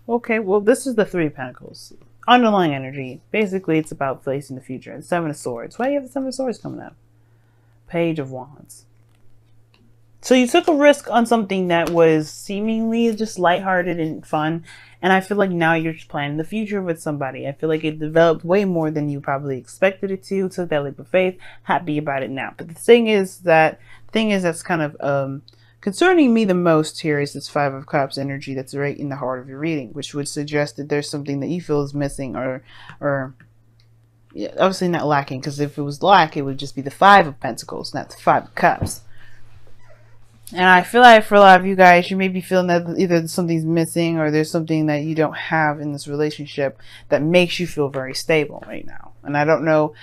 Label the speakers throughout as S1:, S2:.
S1: Okay, well, this is the Three of Pentacles. Underlying energy. Basically, it's about facing the future. And Seven of Swords. Why do you have the Seven of Swords coming up? Page of Wands. So you took a risk on something that was seemingly just lighthearted and fun. And I feel like now you're just planning the future with somebody. I feel like it developed way more than you probably expected it to. Took that leap of faith. Happy about it now. But the thing is that's kind of concerning me the most here is this Five of Cups energy that's right in the heart of your reading, which would suggest that there's something that you feel is missing or yeah, obviously not lacking, because if it was lack, it would just be the Five of Pentacles, not the Five of Cups. And I feel like for a lot of you guys, you may be feeling that either something's missing or there's something that you don't have in this relationship that makes you feel very stable right now. And I don't know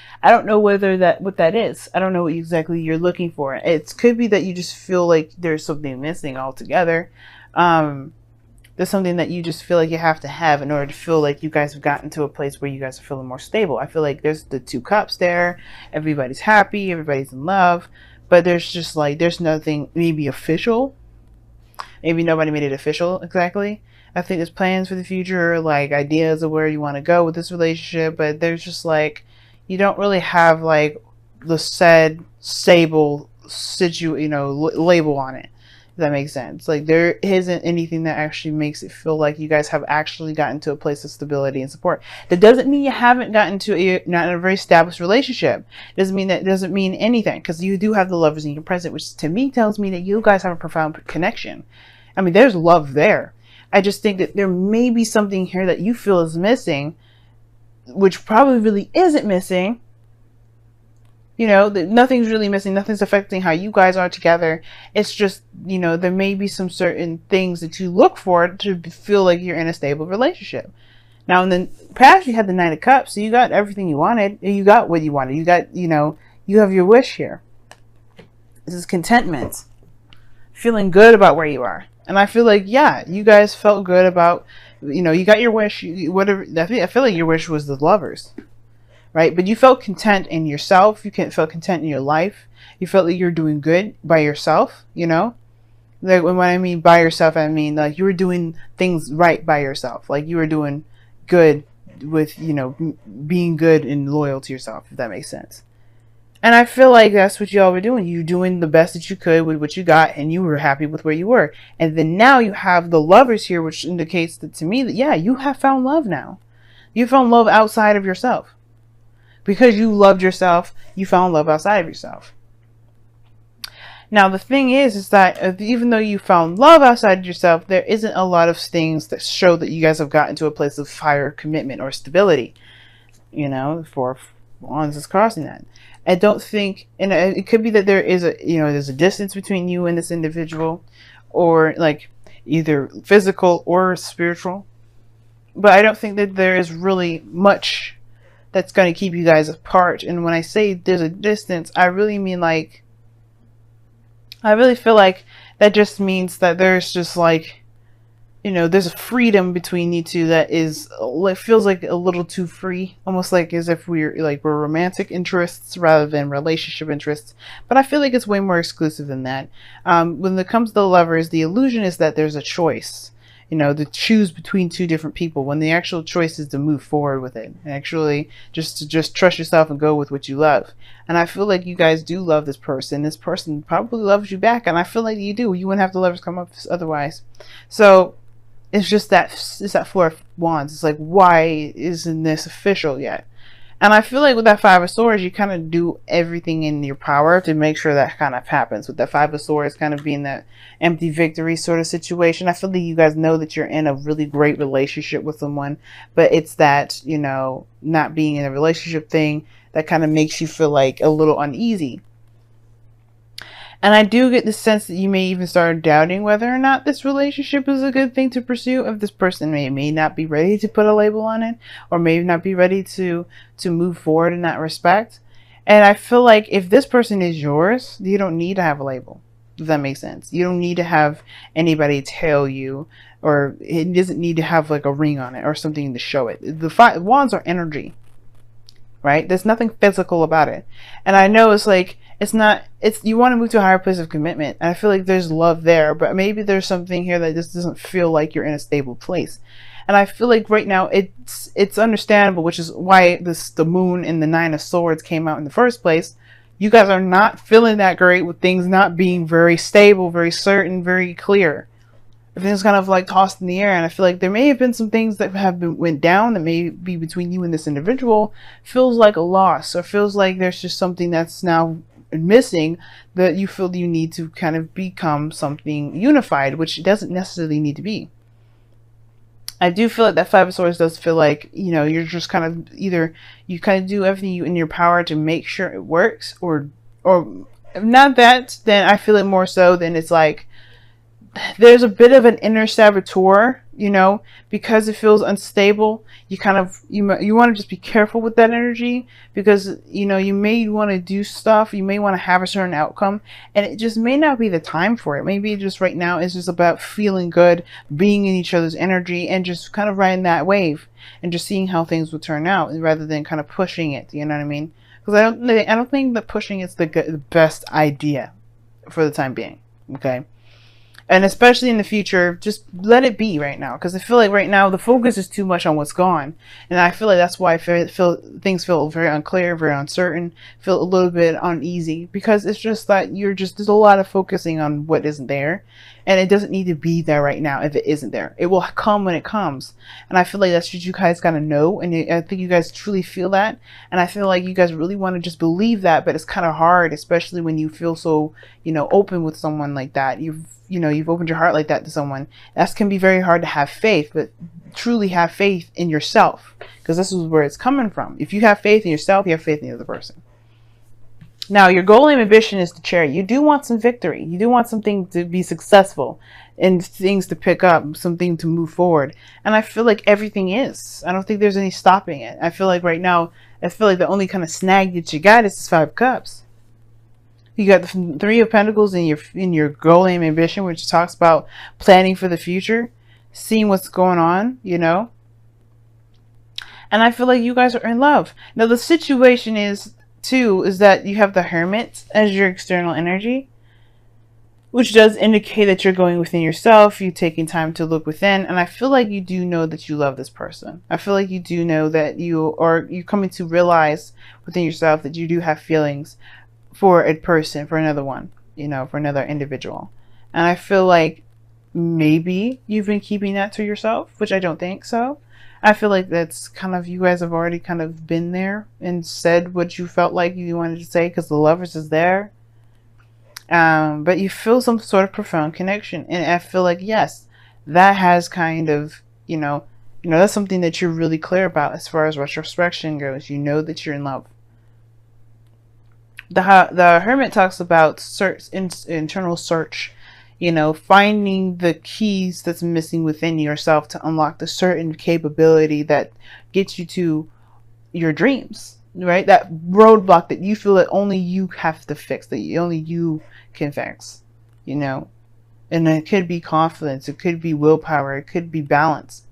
S1: whether what that is. I don't know what exactly you're looking for. It could be that you just feel like there's something missing altogether. There's something that you just feel like you have to have in order to feel like you guys have gotten to a place where you guys are feeling more stable. I feel like there's the Two Cups there. Everybody's happy. Everybody's in love. But there's just like, there's nothing maybe official. Maybe nobody made it official exactly. I think there's plans for the future, like ideas of where you want to go with this relationship. But there's just like, you don't really have like the said stable label on it. If that makes sense. Like there isn't anything that actually makes it feel like you guys have actually gotten to a place of stability and support. That doesn't mean you haven't gotten to not in a very established relationship. Doesn't mean anything, because you do have the Lovers in your present, which to me tells me that you guys have a profound connection. I mean, there's love there. I just think that there may be something here that you feel is missing, which probably really isn't missing. You know, nothing's really missing. Nothing's affecting how you guys are together. It's just, you know, there may be some certain things that you look for to feel like you're in a stable relationship. Now, in the past, you had the Nine of Cups, so you got everything you wanted. You got what you wanted. You got, you know, you have your wish here. This is contentment. Feeling good about where you are. And I feel like, yeah, you guys felt good about, you know, you got your wish. Whatever. I feel like your wish was the Lovers. Right? But you felt content in yourself. You felt content in your life. You felt like you're doing good by yourself, you know? Like when I mean by yourself, I mean like you were doing things right by yourself. Like you were doing good with, you know, being good and loyal to yourself, if that makes sense. And I feel like that's what y'all were doing. You were doing the best that you could with what you got, and you were happy with where you were. And then now you have the Lovers here, which indicates that to me that, yeah, you have found love now. You found love outside of yourself. Because you loved yourself, you found love outside of yourself. Now, the thing is that even though you found love outside of yourself, there isn't a lot of things that show that you guys have gotten to a place of higher commitment or stability. You know, for Wands is crossing that. I don't think, and it could be that there is there's a distance between you and this individual, or like either physical or spiritual. But I don't think that there is really much that's going to keep you guys apart. And when I say there's a distance, I really mean like, I really feel like that just means that there's just like, you know, there's a freedom between you two that is, it feels like a little too free, almost like as if we're romantic interests rather than relationship interests. But I feel like it's way more exclusive than that. When it comes to the Lovers, the illusion is that there's a choice. You know, to choose between two different people, when the actual choice is to move forward with it and actually just trust yourself and go with what you love. And I feel like you guys do love this person. This person probably loves you back, and I feel like you do. You wouldn't have the Lovers come up otherwise. So it's just that Four of Wands. It's like, why isn't this official yet? And I feel like with that Five of Swords, you kind of do everything in your power to make sure that kind of happens. With that Five of Swords kind of being that empty victory sort of situation. I feel like you guys know that you're in a really great relationship with someone, but it's that, you know, not being in a relationship thing that kind of makes you feel like a little uneasy. And I do get the sense that you may even start doubting whether or not this relationship is a good thing to pursue. If this person may not be ready to put a label on it, or may not be ready to move forward in that respect. And I feel like if this person is yours, you don't need to have a label. If that makes sense. You don't need to have anybody tell you, or it doesn't need to have like a ring on it or something to show it. The Wands are energy. Right? There's nothing physical about it. And I know it's like, it's you want to move to a higher place of commitment. And I feel like there's love there, but maybe there's something here that just doesn't feel like you're in a stable place. And I feel like right now it's understandable, which is why the moon and the Nine of Swords came out in the first place. You guys are not feeling that great with things not being very stable, very certain, very clear. Everything's kind of like tossed in the air, and I feel like there may have been some things that went down that may be between you and this individual. Feels like a loss, or feels like there's just something that's now missing that you feel you need to kind of become something unified, which it doesn't necessarily need to be. I do feel like that Five of Swords does feel like, you know, you're just kind of either you kind of do everything in your power to make sure it works, or if not that, then I feel it more so than it's like there's a bit of an inner saboteur, you know, because it feels unstable. You kind of you want to just be careful with that energy, because you know you may want to do stuff, you may want to have a certain outcome, and it just may not be the time for it. Maybe just right now it's just about feeling good, being in each other's energy, and just kind of riding that wave and just seeing how things will turn out, rather than kind of pushing it. You know what I mean? Because I don't think that pushing is the best idea for the time being. Okay. And especially in the future, just let it be right now. Because I feel like right now the focus is too much on what's gone. And I feel like that's why things feel very unclear, very uncertain, feel a little bit uneasy. Because it's just that there's a lot of focusing on what isn't there. And it doesn't need to be there right now if it isn't there. It will come when it comes. And I feel like that's what you guys gotta know. And I think you guys truly feel that. And I feel like you guys really want to just believe that. But it's kind of hard, especially when you feel so, you know, open with someone like that. You've opened your heart like that to someone. That can be very hard to have faith, but truly have faith in yourself, because this is where it's coming from. If you have faith in yourself, you have faith in the other person. Now, your goal and ambition is the Chariot. You do want some victory. You do want something to be successful and things to pick up, something to move forward. And I feel like everything is. I don't think there's any stopping it. I feel like right now, the only kind of snag that you got is this Five of Cups. You got the Three of Pentacles in your goal and ambition, which talks about planning for the future, seeing what's going on, you know. And I feel like you guys are in love. Now the situation is that you have the Hermit as your external energy, which does indicate that you're going within yourself, you taking time to look within. And I feel like you do know that you love this person. I feel like you do know that you're coming to realize within yourself that you do have feelings for a person, for another one, you know, for another individual. And I feel like maybe you've been keeping that to yourself, which I don't think so. I feel like that's kind of, you guys have already kind of been there and said what you felt like you wanted to say, because the Lovers is there. But you feel some sort of profound connection. And I feel like, yes, that has kind of, you know, that's something that you're really clear about as far as retrospection goes. You know that you're in love. The Hermit talks about internal search, you know, finding the keys that's missing within yourself to unlock the certain capability that gets you to your dreams, right? That roadblock that you feel that only you have to fix, that only you can fix, you know. And it could be confidence, it could be willpower, it could be balance.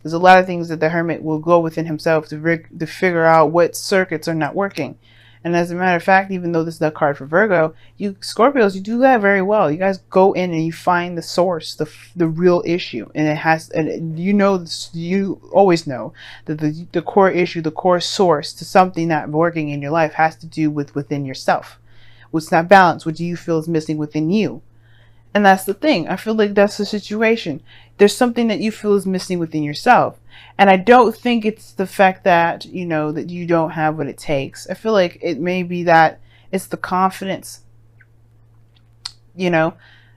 S1: There's a lot of things that the Hermit will go within himself to figure out what circuits are not working. And as a matter of fact, even though this is a card for Virgo, you Scorpios, you do that very well. You guys go in and you find the source, the real issue. And it has, and you know, you always know that the core issue, the core source to something not working in your life has to do with within yourself. What's not balanced? What do you feel is missing within you? And that's the thing. I feel like that's the situation. There's something that you feel is missing within yourself. And I don't think it's the fact that, you know, that you don't have what it takes. I feel like it may be that it's the confidence, you know,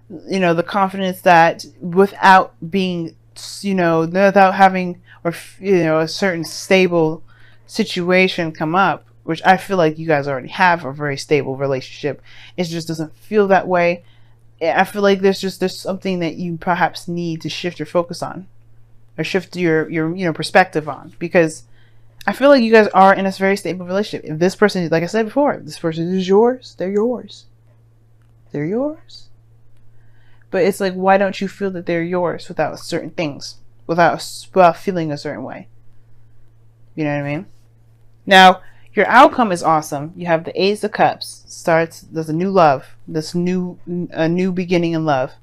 S1: the confidence that without being, you know, without having, or, you know, a certain stable situation come up, which I feel like you guys already have a very stable relationship. It just doesn't feel that way. I feel like there's something that you perhaps need to shift your focus on, or shift your perspective on, because I feel like you guys are in a very stable relationship. If this person, like I said before, if this person is yours, they're yours. They're yours. But it's like, why don't you feel that they're yours without certain things, without feeling a certain way? You know what I mean? Now, Your outcome is awesome. You have the Ace of Cups. There's a new love. A new beginning in love.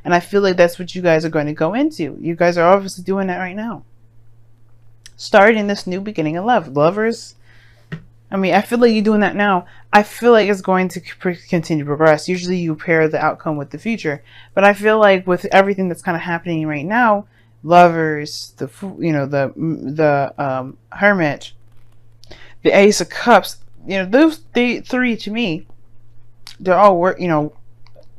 S1: And I feel like that's what you guys are going to go into. You guys are obviously doing that right now. Starting this new beginning in love. Lovers, I mean, I feel like you're doing that now. I feel like it's going to continue to progress. Usually you pair the outcome with the future. But I feel like with everything that's kind of happening right now, Lovers, the Hermit, the Ace of Cups, those three to me, they're all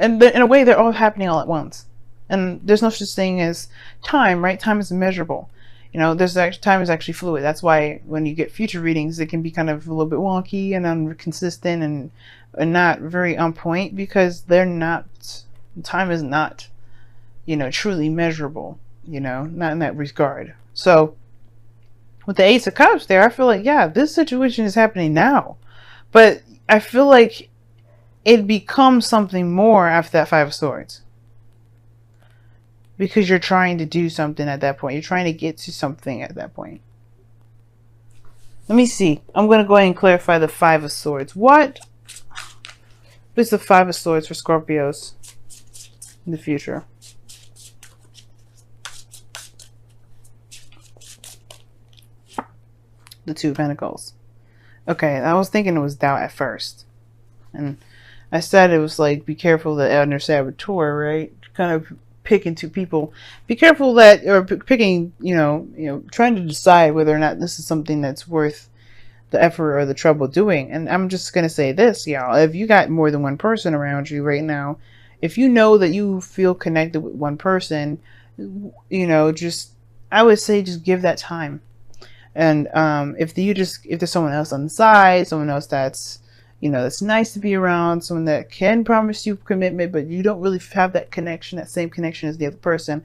S1: and in a way they're all happening all at once. And there's no such thing as time, right? Time is immeasurable. Time is actually fluid. That's why when you get future readings, it can be kind of a little bit wonky and inconsistent and not very on point, because time is not, truly measurable, not in that regard. So with the Ace of Cups there, I feel like, yeah, this situation is happening now. But I feel like it becomes something more after that Five of Swords. Because you're trying to do something at that point. You're trying to get to something at that point. Let me see. I'm going to go ahead and clarify the Five of Swords. What is the Five of Swords for Scorpios in the future? The Two of Pentacles. Okay, I was thinking it was doubt at first. And I said it was like, be careful the elder saboteur, right? Kind of picking two people. Be careful that, or picking, trying to decide whether or not this is something that's worth the effort or the trouble doing. And I'm just going to say this, y'all. If you got more than one person around you right now, if you know that you feel connected with one person, I would say just give that time. And if there's someone else on the side, someone else that's it's nice to be around, someone that can promise you commitment, but you don't really have that connection, that same connection as the other person.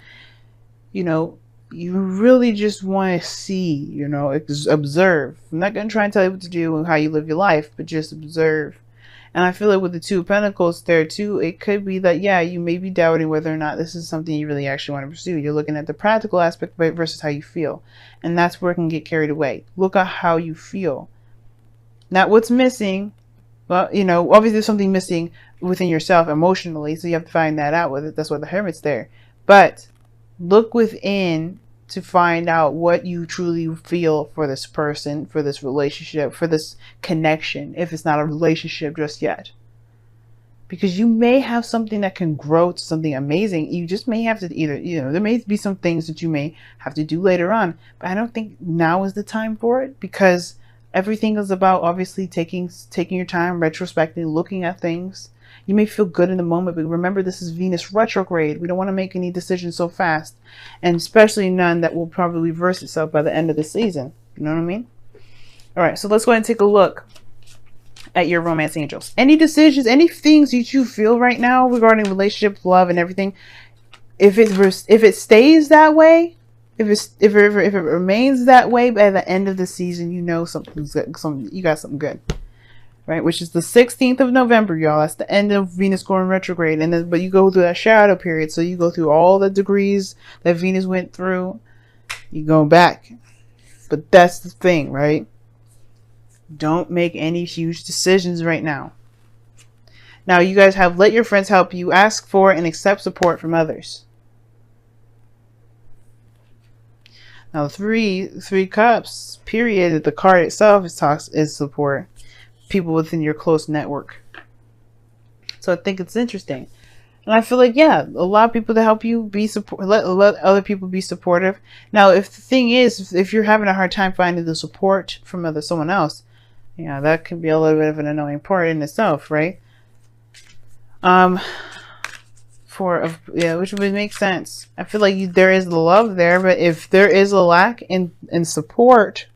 S1: You really just want to see, observe. I'm not going to try and tell you what to do and how you live your life, but just observe. And I feel like with the Two of Pentacles there too, it could be that, yeah, you may be doubting whether or not this is something you really actually want to pursue. You're looking at the practical aspect versus how you feel. And that's where it can get carried away. Look at how you feel. Not what's missing. Well, obviously there's something missing within yourself emotionally, so you have to find that out with it. That's why the Hermit's there. But look within to find out what you truly feel for this person, for this relationship, for this connection, if it's not a relationship just yet. Because you may have something that can grow to something amazing. You just may have to either, there may be some things that you may have to do later on. But I don't think now is the time for it, because everything is about obviously taking your time, retrospecting, looking at things. You may feel good in the moment, but remember, this is Venus retrograde. We don't want to make any decisions so fast, and especially none that will probably reverse itself by the end of the season. You know what I mean? All right, so let's go ahead and take a look at your romance angels. Any decisions, any things that you feel right now regarding relationships, love, and everything. If it stays that way, if it remains that way by the end of the season, something's good. You got something good, right? Which is the 16th of November, y'all. That's the end of Venus going retrograde, but you go through that shadow period. So you go through all the degrees that Venus went through. You go back, but that's the thing, right? Don't make any huge decisions right now. Now you guys have let your friends help you. Ask for and accept support from others. Now, three cups, period, the card itself is support. People within your close network. So I think it's interesting. And I feel like, yeah, a lot of people to help you be let other people be supportive. Now, if the thing is, if you're having a hard time finding the support from someone else, that can be a little bit of an annoying part in itself, right? Which would make sense. I feel like there is the love there, but if there is a lack in support,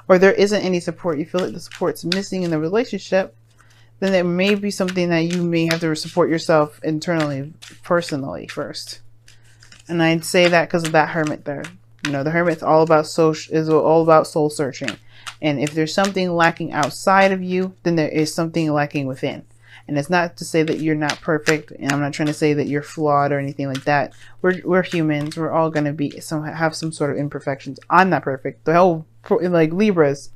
S1: or there isn't any support, you feel like the support's missing in the relationship, then there may be something that you may have to support yourself internally, personally first. And I'd say that because of that Hermit there. The Hermit's all about soul searching. And if there's something lacking outside of you, then there is something lacking within. And it's not to say that you're not perfect, and I'm not trying to say that you're flawed or anything like that. We're humans. We're all gonna have some sort of imperfections. I'm not perfect. The whole, like Libras,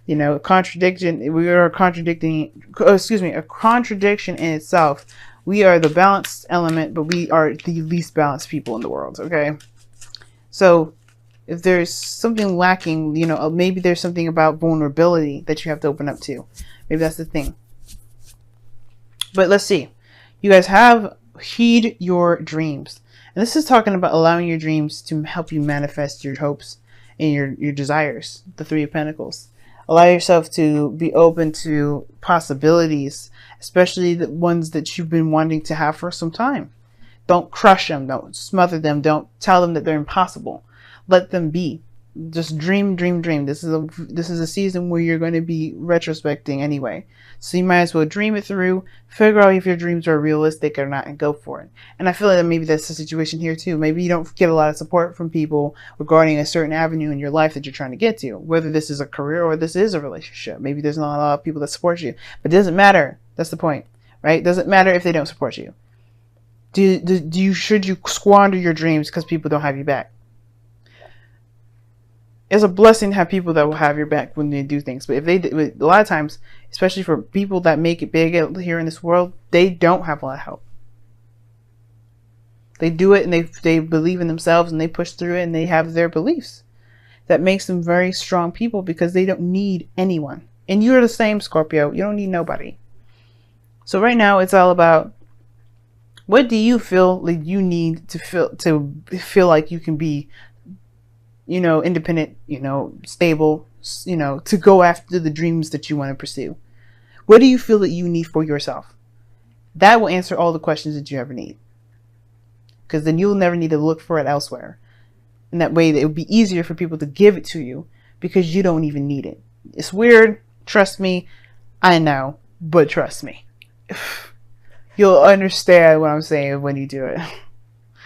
S1: You know, contradiction. We are contradicting. Excuse me, a contradiction in itself. We are the balanced element, but we are the least balanced people in the world. Okay, so if there's something lacking, you know, maybe there's something about vulnerability that you have to open up to. Maybe that's the thing. But let's see. You guys have heed your dreams. And this is talking about allowing your dreams to help you manifest your hopes and your desires. The Three of Pentacles. Allow yourself to be open to possibilities, especially the ones that you've been wanting to have for some time. Don't crush them. Don't smother them. Don't tell them that they're impossible. Let them be. Just dream, dream, dream. This is a season where you're going to be retrospecting anyway. So you might as well dream it through, figure out if your dreams are realistic or not, and go for it. And I feel like maybe that's the situation here too. Maybe you don't get a lot of support from people regarding a certain avenue in your life that you're trying to get to, whether this is a career or this is a relationship. Maybe there's not a lot of people that support you, but it doesn't matter. That's the point, right? It doesn't matter if they don't support you. Should you squander your dreams because people don't have you back? It's a blessing to have people that will have your back when they do things. But if they, a lot of times, especially for people that make it big here in this world, they don't have a lot of help. They do it and they believe in themselves and they push through it and they have their beliefs. That makes them very strong people because they don't need anyone. And you're the same, Scorpio. You don't need nobody. So right now it's all about, what do you feel like you need to feel like you can be, you know, independent, you know, stable, you know, to go after the dreams that you want to pursue? What do you feel that you need for yourself? That will answer all the questions that you ever need. Because then you'll never need to look for it elsewhere. And that way it would be easier for people to give it to you because you don't even need it. It's weird. Trust me. I know. But trust me. You'll understand what I'm saying when you do it.